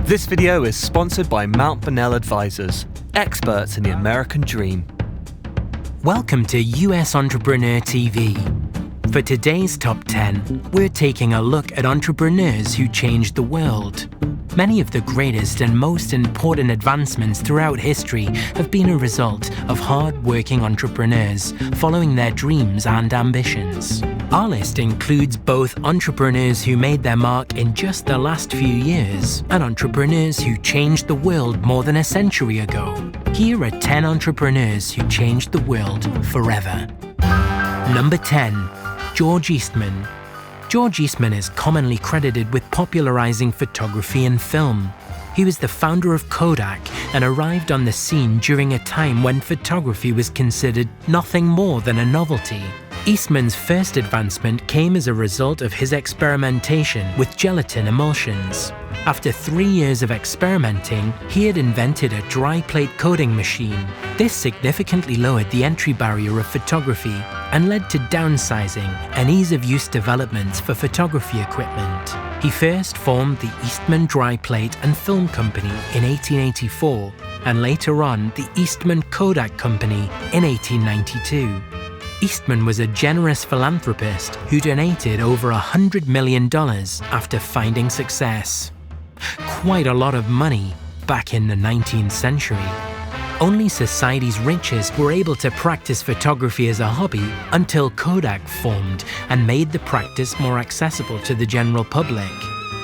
This video is sponsored by Mount Bonnell Advisors, experts in the American dream. Welcome to US Entrepreneur TV. For today's Top 10, we're taking a look at entrepreneurs who changed the world. Many of the greatest and most important advancements throughout history have been a result of hard-working entrepreneurs following their dreams and ambitions. Our list includes both entrepreneurs who made their mark in just the last few years and entrepreneurs who changed the world more than a century ago. Here are 10 entrepreneurs who changed the world forever. Number 10. George Eastman. George Eastman is commonly credited with popularizing photography and film. He was the founder of Kodak and arrived on the scene during a time when photography was considered nothing more than a novelty. Eastman's first advancement came as a result of his experimentation with gelatin emulsions. After 3 years of experimenting, he had invented a dry plate coating machine. This significantly lowered the entry barrier of photography and led to downsizing and ease-of-use developments for photography equipment. He first formed the Eastman Dry Plate and Film Company in 1884 and later on the Eastman Kodak Company in 1892. Eastman was a generous philanthropist who donated over $100 million after finding success. Quite a lot of money back in the 19th century. Only society's richest were able to practice photography as a hobby until Kodak formed and made the practice more accessible to the general public.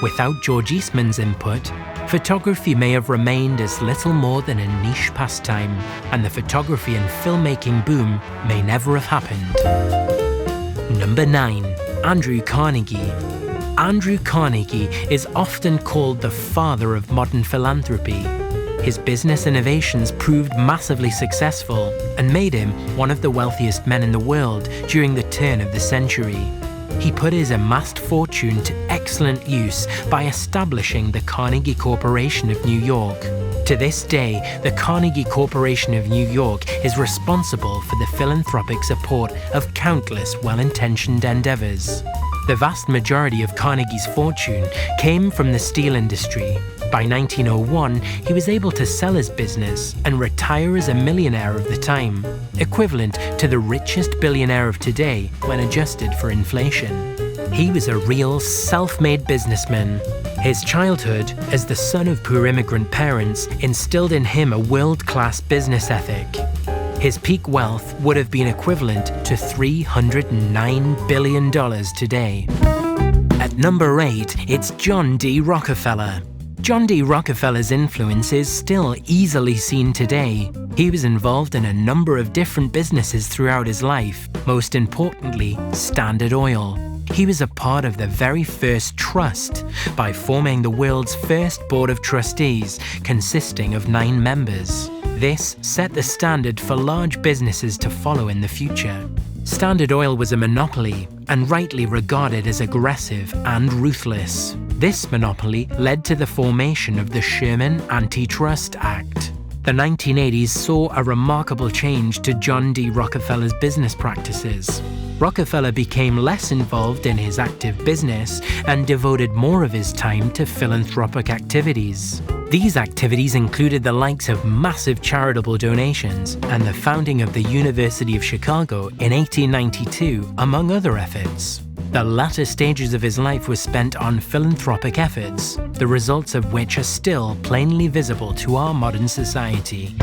Without George Eastman's input, photography may have remained as little more than a niche pastime, and the photography and filmmaking boom may never have happened. Number 9. Andrew Carnegie. Andrew Carnegie is often called the father of modern philanthropy. His business innovations proved massively successful and made him one of the wealthiest men in the world during the turn of the century. He put his amassed fortune to excellent use by establishing the Carnegie Corporation of New York. To this day, the Carnegie Corporation of New York is responsible for the philanthropic support of countless well-intentioned endeavors. The vast majority of Carnegie's fortune came from the steel industry. By 1901, he was able to sell his business and retire as a millionaire of the time, equivalent to the richest billionaire of today when adjusted for inflation. He was a real self-made businessman. His childhood, as the son of poor immigrant parents, instilled in him a world-class business ethic. His peak wealth would have been equivalent to $309 billion today. At number 8, it's John D. Rockefeller. John D. Rockefeller's influence is still easily seen today. He was involved in a number of different businesses throughout his life, most importantly, Standard Oil. He was a part of the very first trust by forming the world's first board of trustees, consisting of 9 members. This set the standard for large businesses to follow in the future. Standard Oil was a monopoly and rightly regarded as aggressive and ruthless. This monopoly led to the formation of the Sherman Antitrust Act. The 1980s saw a remarkable change to John D. Rockefeller's business practices. Rockefeller became less involved in his active business and devoted more of his time to philanthropic activities. These activities included the likes of massive charitable donations and the founding of the University of Chicago in 1892, among other efforts. The latter stages of his life were spent on philanthropic efforts, the results of which are still plainly visible to our modern society.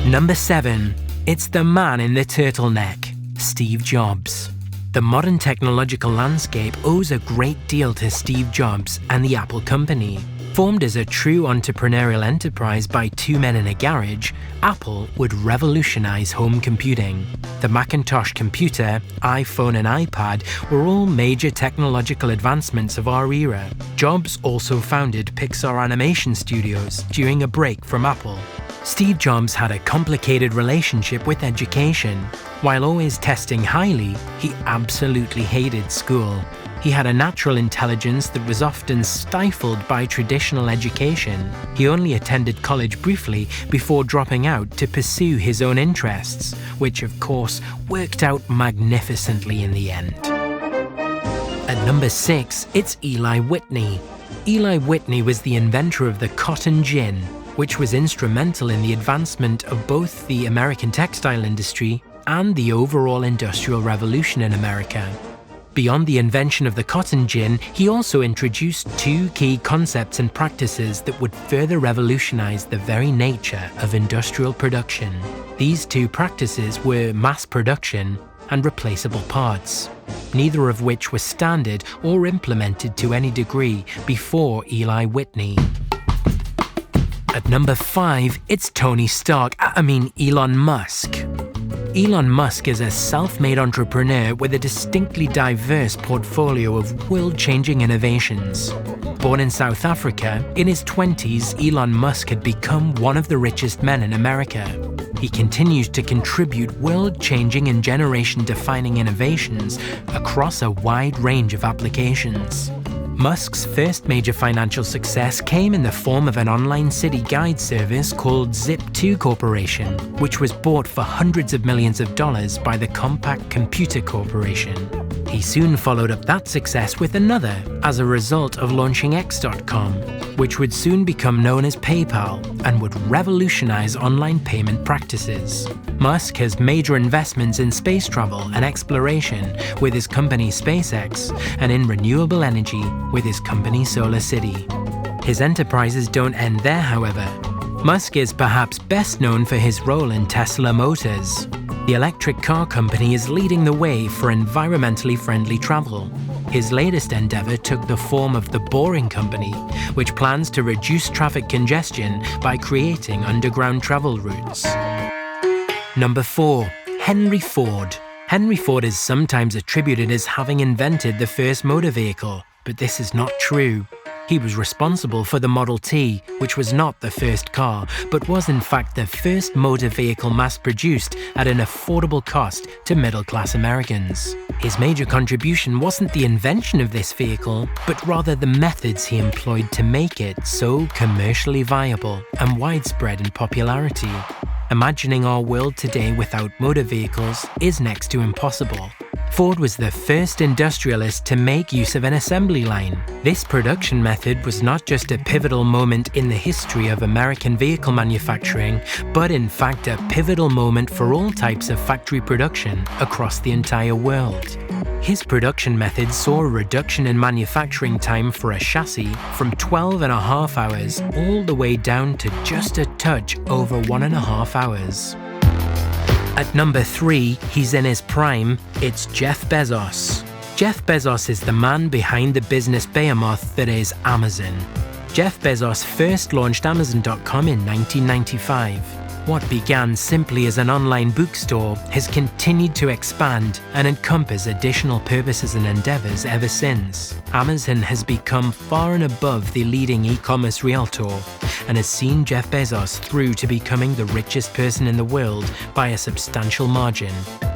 Number 7. It's the man in the turtleneck, Steve Jobs. The modern technological landscape owes a great deal to Steve Jobs and the Apple company. Formed as a true entrepreneurial enterprise by 2 men in a garage, Apple would revolutionize home computing. The Macintosh computer, iPhone and iPad were all major technological advancements of our era. Jobs also founded Pixar Animation Studios during a break from Apple. Steve Jobs had a complicated relationship with education. While always testing highly, he absolutely hated school. He had a natural intelligence that was often stifled by traditional education. He only attended college briefly before dropping out to pursue his own interests, which of course worked out magnificently in the end. At number 6, it's Eli Whitney. Eli Whitney was the inventor of the cotton gin, which was instrumental in the advancement of both the American textile industry and the overall industrial revolution in America. Beyond the invention of the cotton gin, he also introduced two key concepts and practices that would further revolutionize the very nature of industrial production. These two practices were mass production and replaceable parts, neither of which were standard or implemented to any degree before Eli Whitney. At number 5, it's Elon Musk. Elon Musk is a self-made entrepreneur with a distinctly diverse portfolio of world-changing innovations. Born in South Africa, in his 20s, Elon Musk had become one of the richest men in America. He continues to contribute world-changing and generation-defining innovations across a wide range of applications. Musk's first major financial success came in the form of an online city guide service called Zip2 Corporation, which was bought for hundreds of millions of dollars by the Compaq Computer Corporation. He soon followed up that success with another as a result of launching X.com, which would soon become known as PayPal and would revolutionize online payment practices. Musk has major investments in space travel and exploration with his company SpaceX, and in renewable energy with his company SolarCity. His enterprises don't end there, however. Musk is perhaps best known for his role in Tesla Motors. The electric car company is leading the way for environmentally friendly travel. His latest endeavor took the form of the Boring Company, which plans to reduce traffic congestion by creating underground travel routes. Number 4. Henry Ford. Henry Ford is sometimes attributed as having invented the first motor vehicle, but this is not true. He was responsible for the Model T, which was not the first car, but was in fact the first motor vehicle mass-produced at an affordable cost to middle-class Americans. His major contribution wasn't the invention of this vehicle, but rather the methods he employed to make it so commercially viable and widespread in popularity. Imagining our world today without motor vehicles is next to impossible. Ford was the first industrialist to make use of an assembly line. This production method was not just a pivotal moment in the history of American vehicle manufacturing, but in fact a pivotal moment for all types of factory production across the entire world. His production method saw a reduction in manufacturing time for a chassis from 12.5 hours all the way down to just a touch over 1.5 hours. At number 3, he's in his prime, it's Jeff Bezos. Jeff Bezos is the man behind the business behemoth that is Amazon. Jeff Bezos first launched Amazon.com in 1995. What began simply as an online bookstore has continued to expand and encompass additional purposes and endeavors ever since. Amazon has become far and above the leading e-commerce realtor and has seen Jeff Bezos through to becoming the richest person in the world by a substantial margin.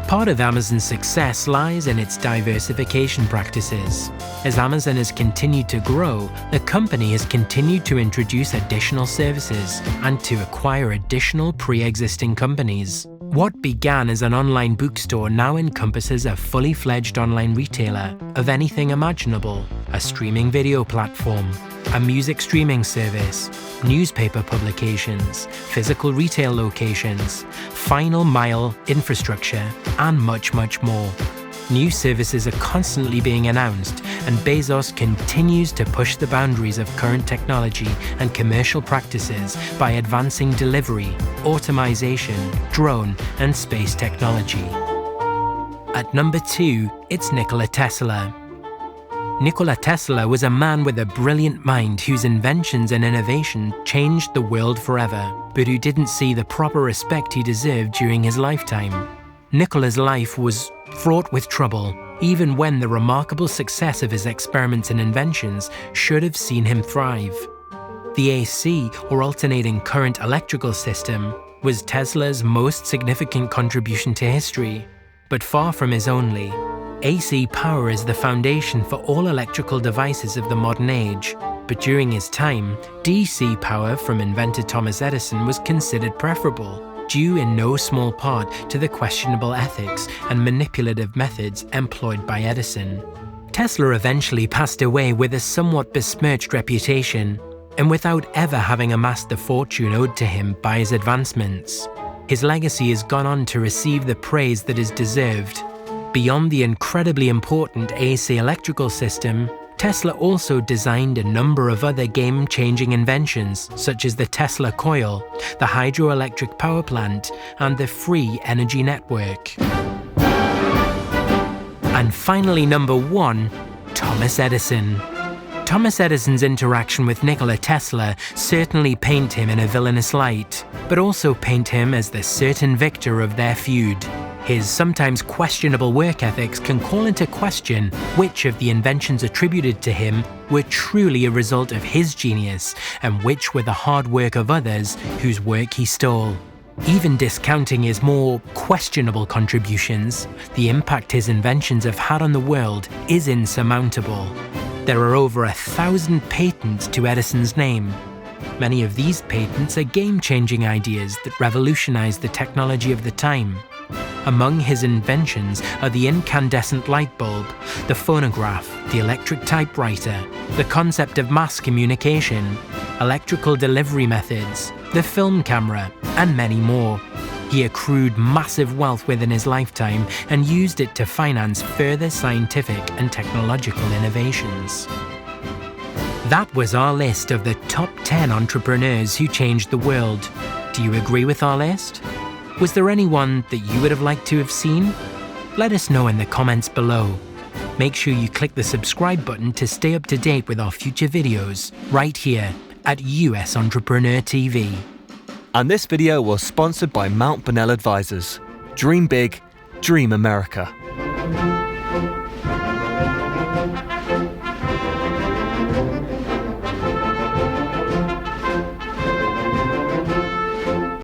Part of Amazon's success lies in its diversification practices. As Amazon has continued to grow, the company has continued to introduce additional services and to acquire additional pre-existing companies. What began as an online bookstore now encompasses a fully fledged online retailer of anything imaginable, a streaming video platform, a music streaming service, newspaper publications, physical retail locations, final mile infrastructure, and much, much more. New services are constantly being announced, and Bezos continues to push the boundaries of current technology and commercial practices by advancing delivery, automation, drone, and space technology. At number 2, it's Nikola Tesla. Nikola Tesla was a man with a brilliant mind whose inventions and innovation changed the world forever, but who didn't see the proper respect he deserved during his lifetime. Nikola's life was fraught with trouble, even when the remarkable success of his experiments and inventions should have seen him thrive. The AC, or alternating current electrical system, was Tesla's most significant contribution to history, but far from his only. AC power is the foundation for all electrical devices of the modern age, but during his time, DC power from inventor Thomas Edison was considered preferable, due in no small part to the questionable ethics and manipulative methods employed by Edison. Tesla eventually passed away with a somewhat besmirched reputation, and without ever having amassed the fortune owed to him by his advancements. His legacy has gone on to receive the praise that is deserved. Beyond the incredibly important AC electrical system, Tesla also designed a number of other game-changing inventions, such as the Tesla coil, the hydroelectric power plant, and the free energy network. And finally, number 1, Thomas Edison. Thomas Edison's interaction with Nikola Tesla certainly paint him in a villainous light, but also paint him as the certain victor of their feud. His sometimes questionable work ethics can call into question which of the inventions attributed to him were truly a result of his genius and which were the hard work of others whose work he stole. Even discounting his more questionable contributions, the impact his inventions have had on the world is insurmountable. There are over 1,000 patents to Edison's name. Many of these patents are game-changing ideas that revolutionized the technology of the time. Among his inventions are the incandescent light bulb, the phonograph, the electric typewriter, the concept of mass communication, electrical delivery methods, the film camera, and many more. He accrued massive wealth within his lifetime and used it to finance further scientific and technological innovations. That was our list of the top 10 entrepreneurs who changed the world. Do you agree with our list? Was there anyone that you would have liked to have seen? Let us know in the comments below. Make sure you click the subscribe button to stay up to date with our future videos right here at US Entrepreneur TV. And this video was sponsored by Mount Bonnell Advisors. Dream big, dream America.